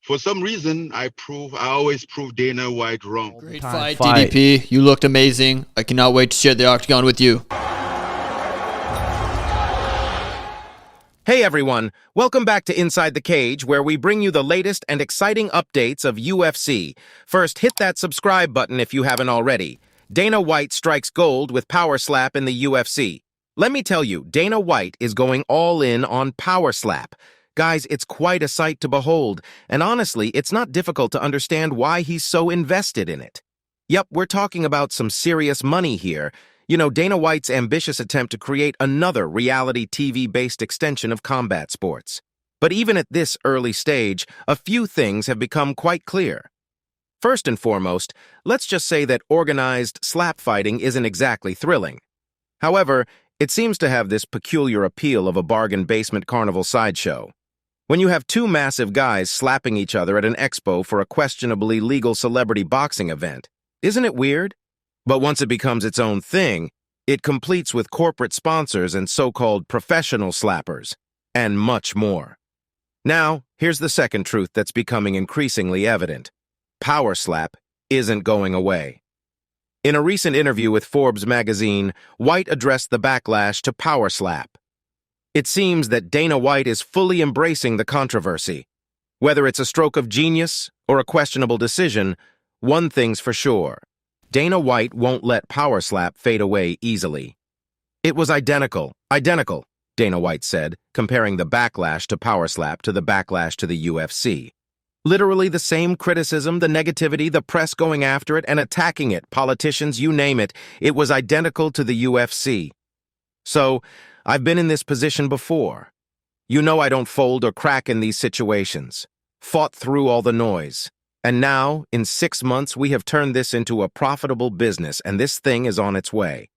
For some reason, I always prove Dana White wrong. Great fight, DDP. You looked amazing. I cannot wait to share the octagon with you. Hey everyone, welcome back to Inside the Cage, where we bring you the latest and exciting updates of UFC. First, hit that subscribe button if you haven't already. Dana White strikes gold with power slap in the UFC. Let me tell you, Dana White is going all in on power slap. Guys, it's quite a sight to behold, and honestly, it's not difficult to understand why he's so invested in it. Yep, we're talking about some serious money here. You know, Dana White's ambitious attempt to create another reality TV-based extension of combat sports. But even at this early stage, a few things have become quite clear. First and foremost, let's just say that organized slap fighting isn't exactly thrilling. However, it seems to have this peculiar appeal of a bargain basement carnival sideshow. When you have two massive guys slapping each other at an expo for a questionably legal celebrity boxing event, isn't it weird? But once it becomes its own thing, it completes with corporate sponsors and so-called professional slappers, and much more. Now, here's the second truth that's becoming increasingly evident. Power slap isn't going away. In a recent interview with Forbes magazine, White addressed the backlash to power slap. It seems that Dana White is fully embracing the controversy. Whether it's a stroke of genius or a questionable decision, one thing's for sure. Dana White won't let power slap fade away easily. It was identical, Dana White said, comparing the backlash to power slap to the backlash to the UFC. Literally the same criticism, the negativity, the press going after it and attacking it, politicians, you name it, it was identical to the UFC. So, I've been in this position before. You know I don't fold or crack in these situations. Fought through all the noise. And now, in 6 months, we have turned this into a profitable business, and this thing is on its way.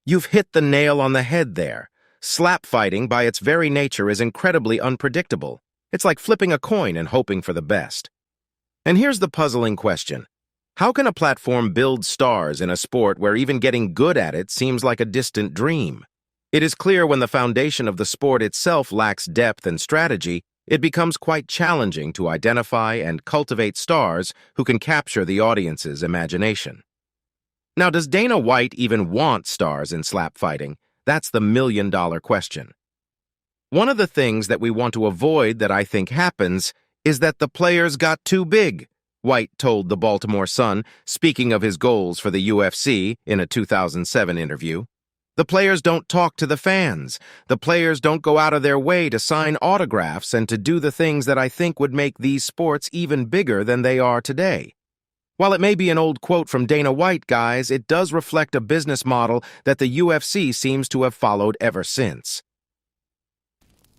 You've hit the nail on the head there. Slap fighting, by its very nature, is incredibly unpredictable. It's like flipping a coin and hoping for the best. And here's the puzzling question. How can a platform build stars in a sport where even getting good at it seems like a distant dream? It is clear when the foundation of the sport itself lacks depth and strategy, it becomes quite challenging to identify and cultivate stars who can capture the audience's imagination. Now, does Dana White even want stars in slap fighting? That's the million-dollar question. One of the things that we want to avoid that I think happens is that the players got too big, White told the Baltimore Sun, speaking of his goals for the UFC in a 2007 interview. The players don't talk to the fans. The players don't go out of their way to sign autographs and to do the things that I think would make these sports even bigger than they are today. While it may be an old quote from Dana White, guys, it does reflect a business model that the UFC seems to have followed ever since.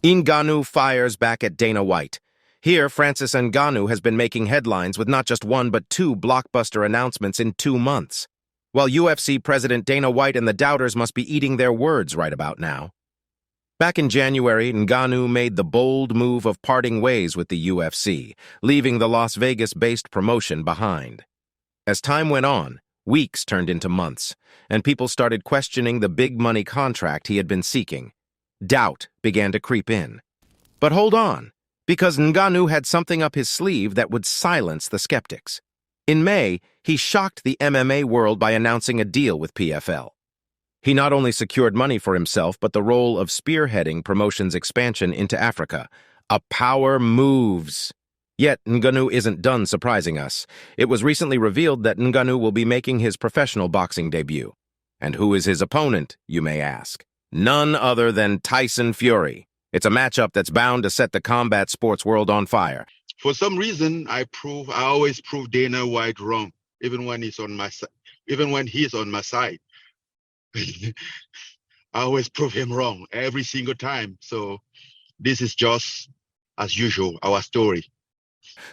Ngannou fires back at Dana White. Here, Francis Ngannou has been making headlines with not just one but two blockbuster announcements in 2 months. While UFC President Dana White and the doubters must be eating their words right about now. Back in January, Ngannou made the bold move of parting ways with the UFC, leaving the Las Vegas-based promotion behind. As time went on, weeks turned into months, and people started questioning the big-money contract he had been seeking. Doubt began to creep in. But hold on, because Ngannou had something up his sleeve that would silence the skeptics. In May, he shocked the MMA world by announcing a deal with PFL. He not only secured money for himself, but the role of spearheading promotion's expansion into Africa. A power moves. Yet, Ngannou isn't done surprising us. It was recently revealed that Ngannou will be making his professional boxing debut. And who is his opponent, you may ask? None other than Tyson Fury. It's a matchup that's bound to set the combat sports world on fire. For some reason, I always prove Dana White wrong, even when he's on my side. I always prove him wrong every single time. So this is just, as usual, our story.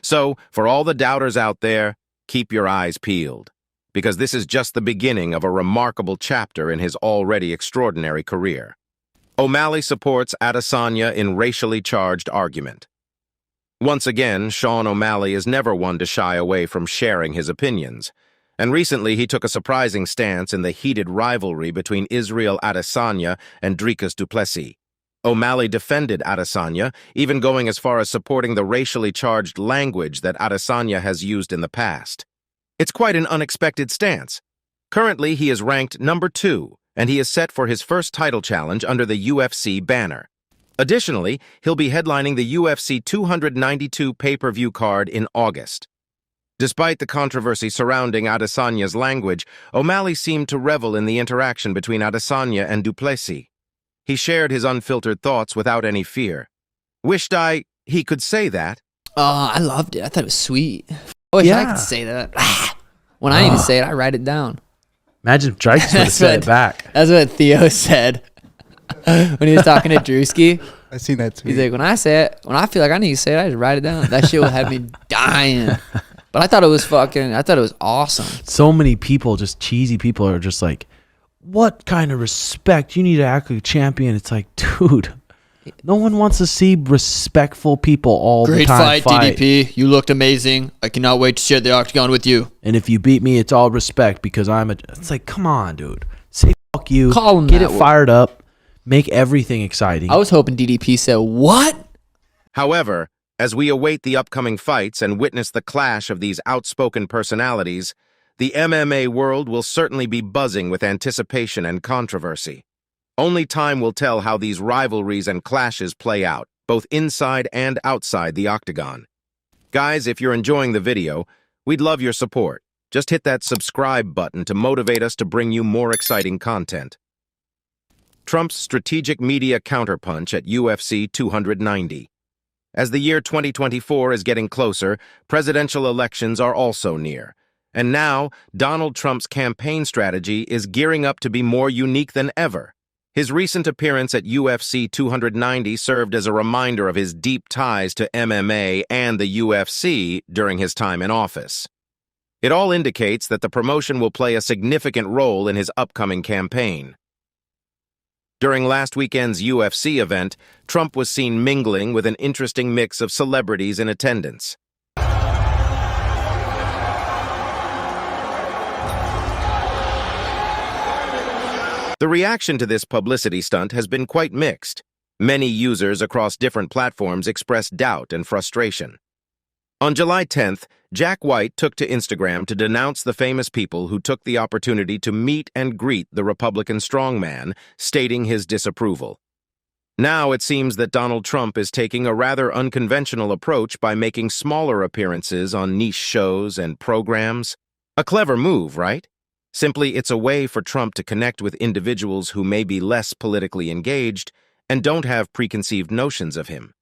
So, for all the doubters out there, keep your eyes peeled, because this is just the beginning of a remarkable chapter in his already extraordinary career. O'Malley supports Adesanya in racially charged argument. Once again, Sean O'Malley is never one to shy away from sharing his opinions, and recently he took a surprising stance in the heated rivalry between Israel Adesanya and Dricus du Plessis. O'Malley defended Adesanya, even going as far as supporting the racially charged language that Adesanya has used in the past. It's quite an unexpected stance. Currently, he is ranked number 2, and he is set for his first title challenge under the UFC banner. Additionally, he'll be headlining the UFC 292 pay-per-view card in August. Despite the controversy surrounding Adesanya's language, O'Malley seemed to revel in the interaction between Adesanya and du Plessis. He shared his unfiltered thoughts without any fear. Wished he could say that. Oh, I loved it. I thought it was sweet. I wish I could say that. When I need to say it, I write it down. Imagine if Drake would have said it back. That's what Theo said when he was talking to Drewski. I seen that tweet. He's like, when I say it, when I feel like I need to say it, I just write it down. That shit will have me dying. But I thought it was awesome. So many people, just cheesy people, are just like, what kind of respect? You need to act like a champion. It's like, dude, no one wants to see respectful people all the time Great fight, DDP. You looked amazing. I cannot wait to share the octagon with you. And if you beat me, it's all respect because it's like, come on, dude. Say fuck you. Call him Get that it fired up. Make everything exciting. I was hoping DDP said, what? However, as we await the upcoming fights and witness the clash of these outspoken personalities, the MMA world will certainly be buzzing with anticipation and controversy. Only time will tell how these rivalries and clashes play out, both inside and outside the octagon. Guys, if you're enjoying the video, we'd love your support. Just hit that subscribe button to motivate us to bring you more exciting content. Trump's strategic media counterpunch at UFC 290. As the year 2024 is getting closer, presidential elections are also near. And now, Donald Trump's campaign strategy is gearing up to be more unique than ever. His recent appearance at UFC 290 served as a reminder of his deep ties to MMA and the UFC during his time in office. It all indicates that the promotion will play a significant role in his upcoming campaign. During last weekend's UFC event, Trump was seen mingling with an interesting mix of celebrities in attendance. The reaction to this publicity stunt has been quite mixed. Many users across different platforms expressed doubt and frustration. On July 10th, Jack White took to Instagram to denounce the famous people who took the opportunity to meet and greet the Republican strongman, stating his disapproval. Now it seems that Donald Trump is taking a rather unconventional approach by making smaller appearances on niche shows and programs. A clever move, right? Simply, it's a way for Trump to connect with individuals who may be less politically engaged and don't have preconceived notions of him.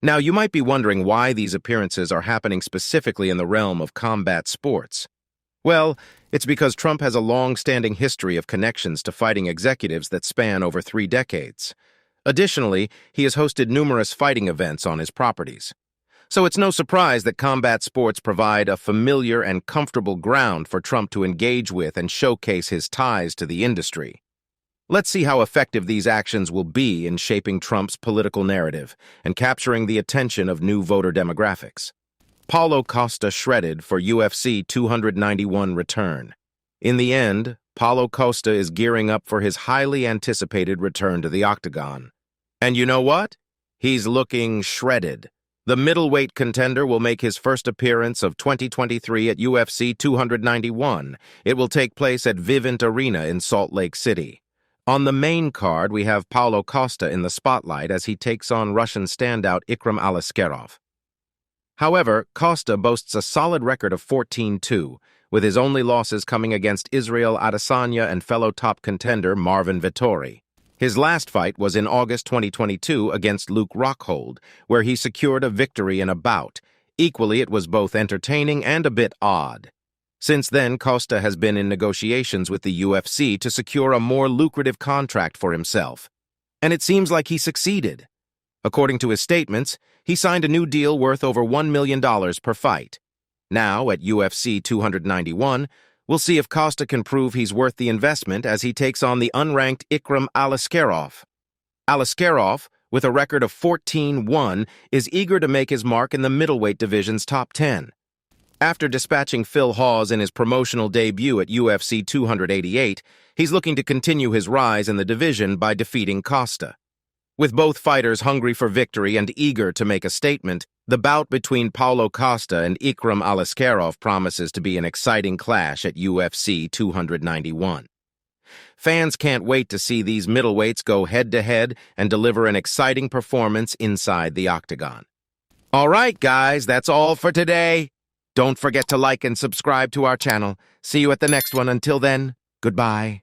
Now, you might be wondering why these appearances are happening specifically in the realm of combat sports. Well, it's because Trump has a long-standing history of connections to fighting executives that span over 3 decades. Additionally, he has hosted numerous fighting events on his properties. So it's no surprise that combat sports provide a familiar and comfortable ground for Trump to engage with and showcase his ties to the industry. Let's see how effective these actions will be in shaping Trump's political narrative and capturing the attention of new voter demographics. Paulo Costa shredded for UFC 291 return. In the end, Paulo Costa is gearing up for his highly anticipated return to the octagon. And you know what? He's looking shredded. The middleweight contender will make his first appearance of 2023 at UFC 291. It will take place at Vivint Arena in Salt Lake City. On the main card, we have Paulo Costa in the spotlight as he takes on Russian standout Ikram Aliskerov. However, Costa boasts a solid record of 14-2, with his only losses coming against Israel Adesanya and fellow top contender Marvin Vettori. His last fight was in August 2022 against Luke Rockhold, where he secured a victory in a bout. Equally, it was both entertaining and a bit odd. Since then, Costa has been in negotiations with the UFC to secure a more lucrative contract for himself. And it seems like he succeeded. According to his statements, he signed a new deal worth over $1 million per fight. Now, at UFC 291, we'll see if Costa can prove he's worth the investment as he takes on the unranked Ikram Aliskerov. Aliskerov, with a record of 14-1, is eager to make his mark in the middleweight division's top 10. After dispatching Phil Hawes in his promotional debut at UFC 288, he's looking to continue his rise in the division by defeating Costa. With both fighters hungry for victory and eager to make a statement, the bout between Paulo Costa and Ikram Aliskerov promises to be an exciting clash at UFC 291. Fans can't wait to see these middleweights go head-to-head and deliver an exciting performance inside the octagon. All right, guys, that's all for today. Don't forget to like and subscribe to our channel. See you at the next one. Until then, goodbye.